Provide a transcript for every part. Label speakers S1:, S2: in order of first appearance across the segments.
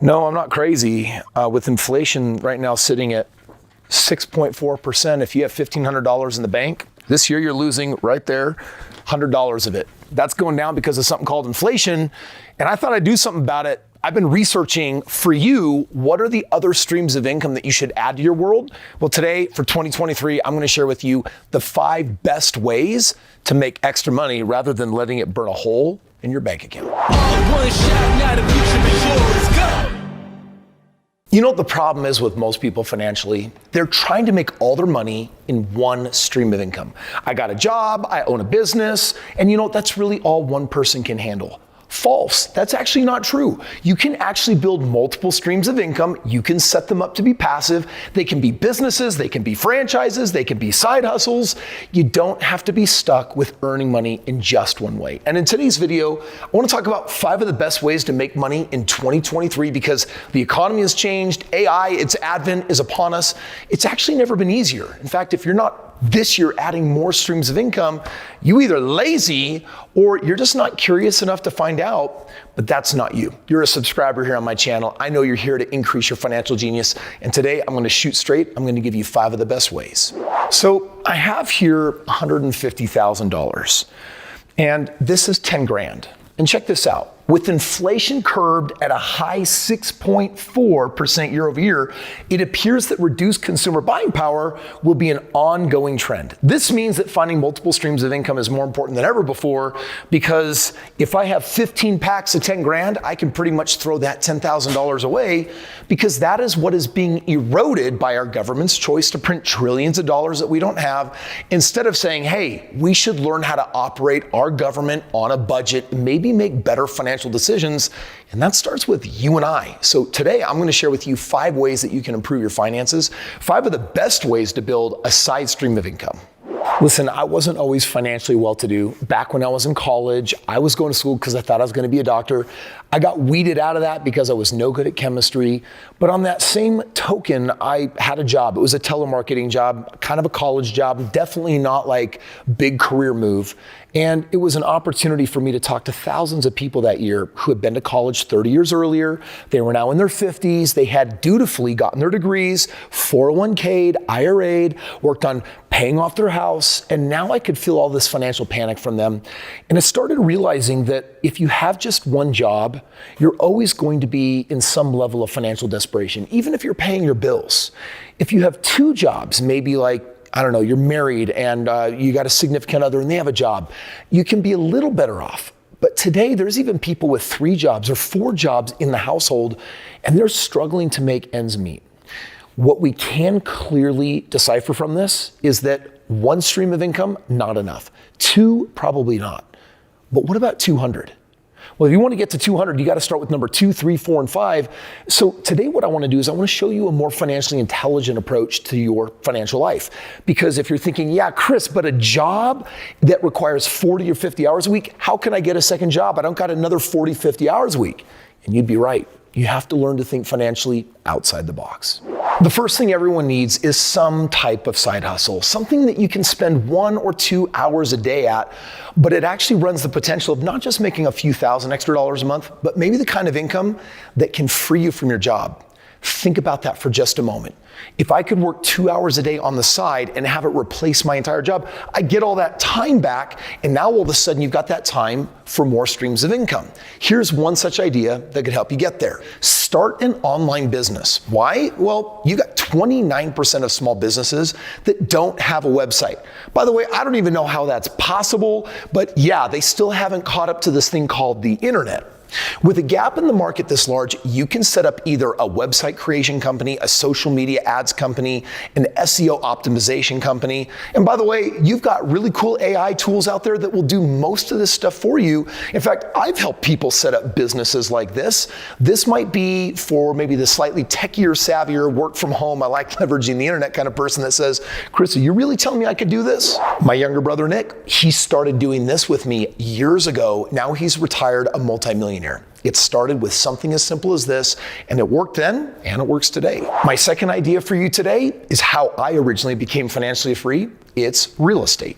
S1: No, I'm not crazy. With inflation right now sitting at 6.4%, if you have $1,500 in the bank, this year you're losing right there $100 of it. That's going down because of something called inflation. And I thought I'd do something about it. I've been researching for you, what are the other streams of income that you should add to your world? Well, today for 2023, I'm going to share with you the 5 best ways to make extra money rather than letting it burn a hole in your bank account. You know what the problem is with most people financially? They're trying to make all their money in one stream of income. I got a job, I own a business, and you know what? That's really all one person can handle. False. That's actually not true. You can actually build multiple streams of income. You can set them up to be passive. They can be businesses, they can be franchises, they can be side hustles. You don't have to be stuck with earning money in just one way. And in today's video, I want to talk about 5 of the best ways to make money in 2023 because the economy has changed, AI, its advent is upon us. It's actually never been easier. In fact, if you're not this year adding more streams of income, you either lazy or you're just not curious enough to find out, but that's not you. You're a subscriber here on my channel. I know you're here to increase your financial genius. And today I'm going to shoot straight. I'm going to give you 5 of the best ways. So I have here $150,000 and this is 10 grand. And check this out. With inflation curbed at a high 6.4% year over year, it appears that reduced consumer buying power will be an ongoing trend. This means that finding multiple streams of income is more important than ever before because if I have 15 packs of 10 grand, I can pretty much throw that $10,000 away because that is what is being eroded by our government's choice to print trillions of dollars that we don't have instead of saying, hey, we should learn how to operate our government on a budget, maybe make better financial decisions, and that starts with you and I. So today I'm going to share with you 5 ways that you can improve your finances, 5 of the best ways to build a side stream of income. Listen, I wasn't always financially well-to-do. Back when I was in college, I was going to school because I thought I was going to be a doctor. I got weeded out of that because I was no good at chemistry. But on that same token, I had a job. It was a telemarketing job, kind of a college job, definitely not like big career move. And it was an opportunity for me to talk to thousands of people that year who had been to college 30 years earlier. They were now in their 50s. They had dutifully gotten their degrees, 401k'd, IRA'd, worked on paying off their house. And now I could feel all this financial panic from them. And I started realizing that if you have just one job, you're always going to be in some level of financial desperation, even if you're paying your bills. If you have 2 jobs, maybe like, I don't know, you're married and you got a significant other and they have a job, you can be a little better off. But today there's even people with 3 jobs or 4 jobs in the household and they're struggling to make ends meet. What we can clearly decipher from this is that 1 stream of income, not enough. 2, probably not. But what about 200? Well, if you want to get to 200, you got to start with number 2, 3, 4, and 5. So today what I want to do is I want to show you a more financially intelligent approach to your financial life. Because if you're thinking, yeah, Chris, but a job that requires 40 or 50 hours a week, how can I get a second job? I don't got another 40, 50 hours a week. And you'd be right. You have to learn to think financially outside the box. The first thing everyone needs is some type of side hustle, something that you can spend 1 or 2 hours a day at, but it actually runs the potential of not just making a few thousand extra dollars a month, but maybe the kind of income that can free you from your job. Think about that for just a moment. If I could work 2 hours a day on the side and have it replace my entire job, I get all that time back, and now all of a sudden you've got that time for more streams of income. Here's one such idea that could help you get there. Start an online business. Why? Well, you got 29% of small businesses that don't have a website. By the way, I don't even know how that's possible, but yeah, they still haven't caught up to this thing called the internet. With a gap in the market this large, you can set up either a website creation company, a social media ads company, an SEO optimization company. And by the way, you've got really cool AI tools out there that will do most of this stuff for you. In fact, I've helped people set up businesses like this. This might be for maybe the slightly techier, savvier, work from home, I like leveraging the internet kind of person that says, Chris, are you really telling me I could do this? My younger brother, Nick, he started doing this with me years ago. Now he's retired, a multimillionaire. It started with something as simple as this, and it worked then, and it works today. My second idea for you today is how I originally became financially free. It's real estate.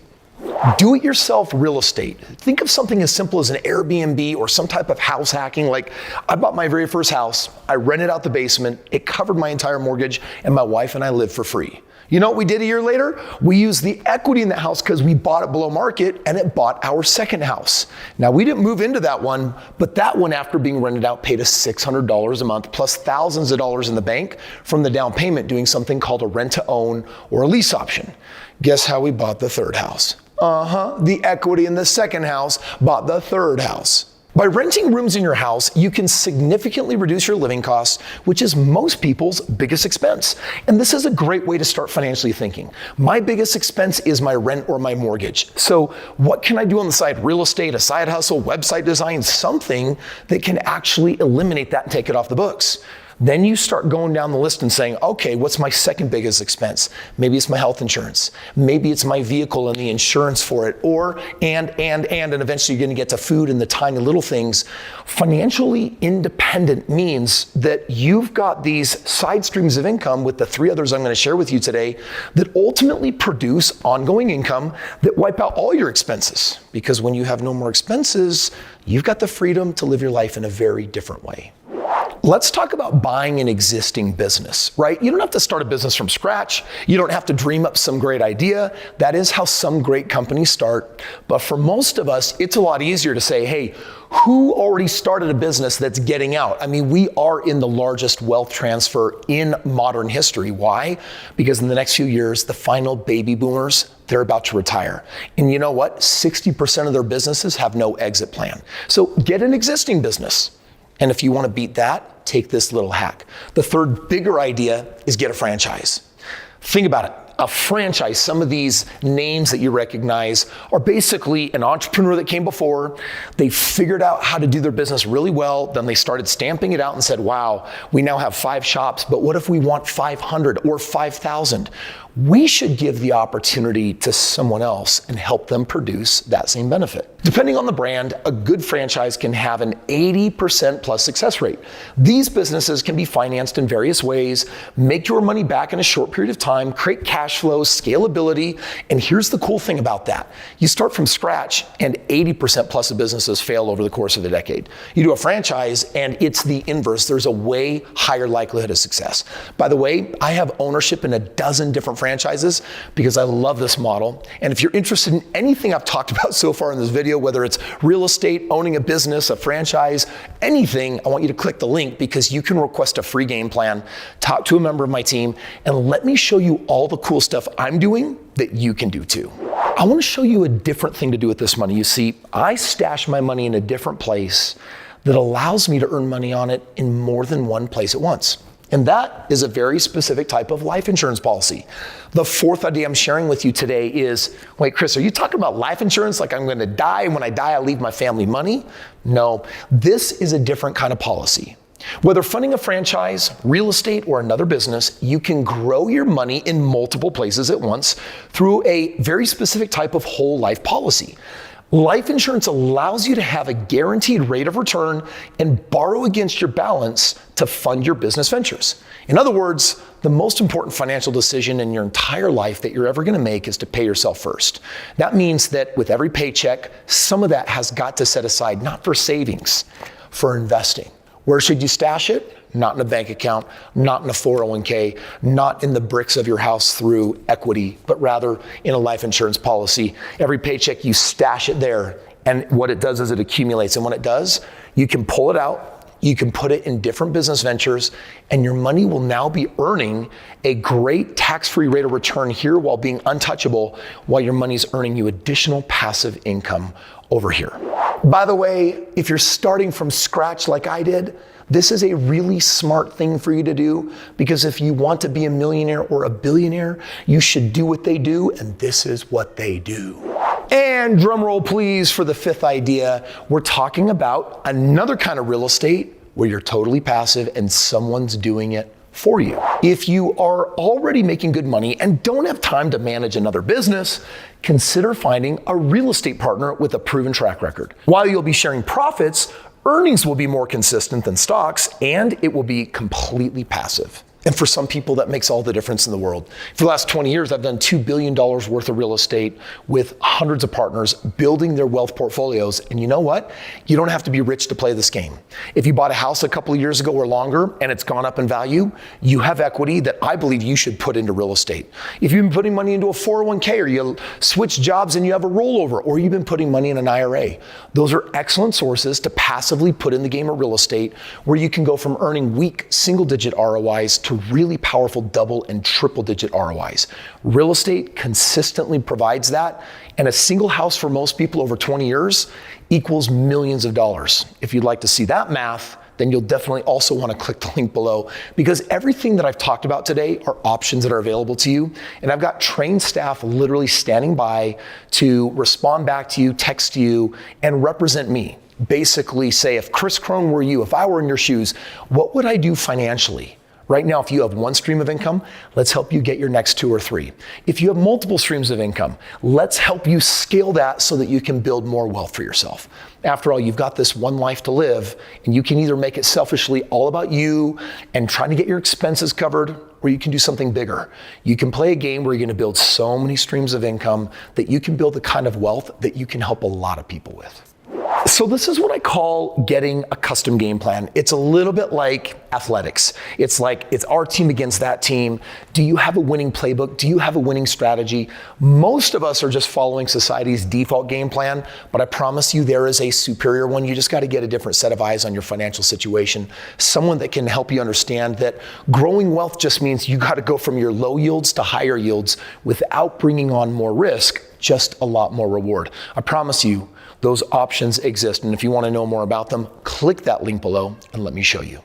S1: Do-it-yourself real estate. Think of something as simple as an Airbnb or some type of house hacking. Like, I bought my very first house, I rented out the basement, it covered my entire mortgage, and my wife and I lived for free. You know what we did a year later? We used the equity in the house because we bought it below market, and it bought our second house. Now, we didn't move into that one, but that one, after being rented out, paid us $600 a month plus thousands of dollars in the bank from the down payment doing something called a rent-to-own or a lease option. Guess how we bought the third house? The equity in the second house bought the third house. By renting rooms in your house, you can significantly reduce your living costs, which is most people's biggest expense. And this is a great way to start financially thinking. My biggest expense is my rent or my mortgage. So what can I do on the side? Real estate, a side hustle, website design, something that can actually eliminate that and take it off the books. Then you start going down the list and saying, okay, what's my second biggest expense? Maybe it's my health insurance. Maybe it's my vehicle and the insurance for it. Or, and eventually you're gonna get to food and the tiny little things. Financially independent means that you've got these side streams of income with the three others I'm gonna share with you today that ultimately produce ongoing income that wipe out all your expenses. Because when you have no more expenses, you've got the freedom to live your life in a very different way. Let's talk about buying an existing business, right? You don't have to start a business from scratch. You don't have to dream up some great idea. That is how some great companies start. But for most of us, it's a lot easier to say, hey, who already started a business that's getting out? I mean, we are in the largest wealth transfer in modern history. Why? Because in the next few years, the final baby boomers, they're about to retire. And you know what? 60% of their businesses have no exit plan. So get an existing business. And if you want to beat that, take this little hack. The third bigger idea is get a franchise. Think about it. A franchise, some of these names that you recognize are basically an entrepreneur that came before. They figured out how to do their business really well. Then they started stamping it out and said, wow, we now have 5 shops, but what if we want 500 or 5,000? We should give the opportunity to someone else and help them produce that same benefit. Depending on the brand, a good franchise can have an 80% plus success rate. These businesses can be financed in various ways, make your money back in a short period of time, create cash flow, scalability, and here's the cool thing about that. You start from scratch and 80% plus of businesses fail over the course of a decade. You do a franchise and it's the inverse. There's a way higher likelihood of success. By the way, I have ownership in a dozen different franchises because I love this model. And if you're interested in anything I've talked about so far in this video, whether it's real estate, owning a business, a franchise, anything, I want you to click the link because you can request a free game plan, talk to a member of my team, and let me show you all the cool stuff I'm doing that you can do too. I want to show you a different thing to do with this money. You see, I stash my money in a different place that allows me to earn money on it in more than one place at once. And that is a very specific type of life insurance policy. The fourth idea I'm sharing with you today is, wait, Chris, are you talking about life insurance like I'm going to die and when I die I leave my family money? No, this is a different kind of policy. Whether funding a franchise, real estate, or another business, you can grow your money in multiple places at once through a very specific type of whole life policy. Life insurance allows you to have a guaranteed rate of return and borrow against your balance to fund your business ventures. In other words, the most important financial decision in your entire life that you're ever going to make is to pay yourself first. That means that with every paycheck, some of that has got to set aside, not for savings, for investing. Where should you stash it? Not in a bank account, not in a 401k, not in the bricks of your house through equity, but rather in a life insurance policy. Every paycheck, you stash it there. And what it does is it accumulates. And when it does, you can pull it out, you can put it in different business ventures, and your money will now be earning a great tax-free rate of return here while being untouchable, while your money's earning you additional passive income over here. By the way, if you're starting from scratch like I did, this is a really smart thing for you to do because if you want to be a millionaire or a billionaire, you should do what they do, and this is what they do. And drum roll please for the fifth idea. We're talking about another kind of real estate where you're totally passive and someone's doing it for you. If you are already making good money and don't have time to manage another business, consider finding a real estate partner with a proven track record. While you'll be sharing profits, earnings will be more consistent than stocks, and it will be completely passive. And for some people, that makes all the difference in the world. For the last 20 years, I've done $2 billion worth of real estate with hundreds of partners building their wealth portfolios. And you know what? You don't have to be rich to play this game. If you bought a house a couple of years ago or longer and it's gone up in value, you have equity that I believe you should put into real estate. If you've been putting money into a 401k, or you switch jobs and you have a rollover, or you've been putting money in an IRA, those are excellent sources to passively put in the game of real estate, where you can go from earning weak single-digit ROIs to really powerful double and triple digit ROIs. Real estate consistently provides that, and a single house for most people over 20 years equals millions of dollars. If you'd like to see that math, then you'll definitely also want to click the link below, because everything that I've talked about today are options that are available to you. And I've got trained staff literally standing by to respond back to you, text you, and represent me. Basically say, if Chris Crone were you, if I were in your shoes, what would I do financially? Right now, if you have one stream of income, let's help you get your next 2 or 3. If you have multiple streams of income, let's help you scale that so that you can build more wealth for yourself. After all, you've got this one life to live, and you can either make it selfishly all about you and trying to get your expenses covered, or you can do something bigger. You can play a game where you're gonna build so many streams of income that you can build the kind of wealth that you can help a lot of people with. So this is what I call getting a custom game plan. It's a little bit like athletics. It's like, it's our team against that team. Do you have a winning playbook? Do you have a winning strategy? Most of us are just following society's default game plan, but I promise you there is a superior one. You just got to get a different set of eyes on your financial situation. Someone that can help you understand that growing wealth just means you got to go from your low yields to higher yields without bringing on more risk, just a lot more reward. I promise you, those options exist, and if you want to know more about them, click that link below and let me show you.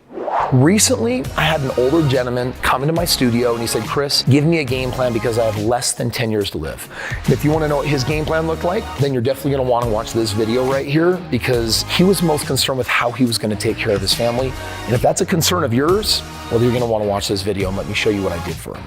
S1: Recently, I had an older gentleman come into my studio and he said, Chris, give me a game plan because I have less than 10 years to live. And if you want to know what his game plan looked like, then you're definitely going to want to watch this video right here, because he was most concerned with how he was going to take care of his family. And if that's a concern of yours, well, you're going to want to watch this video and let me show you what I did for him.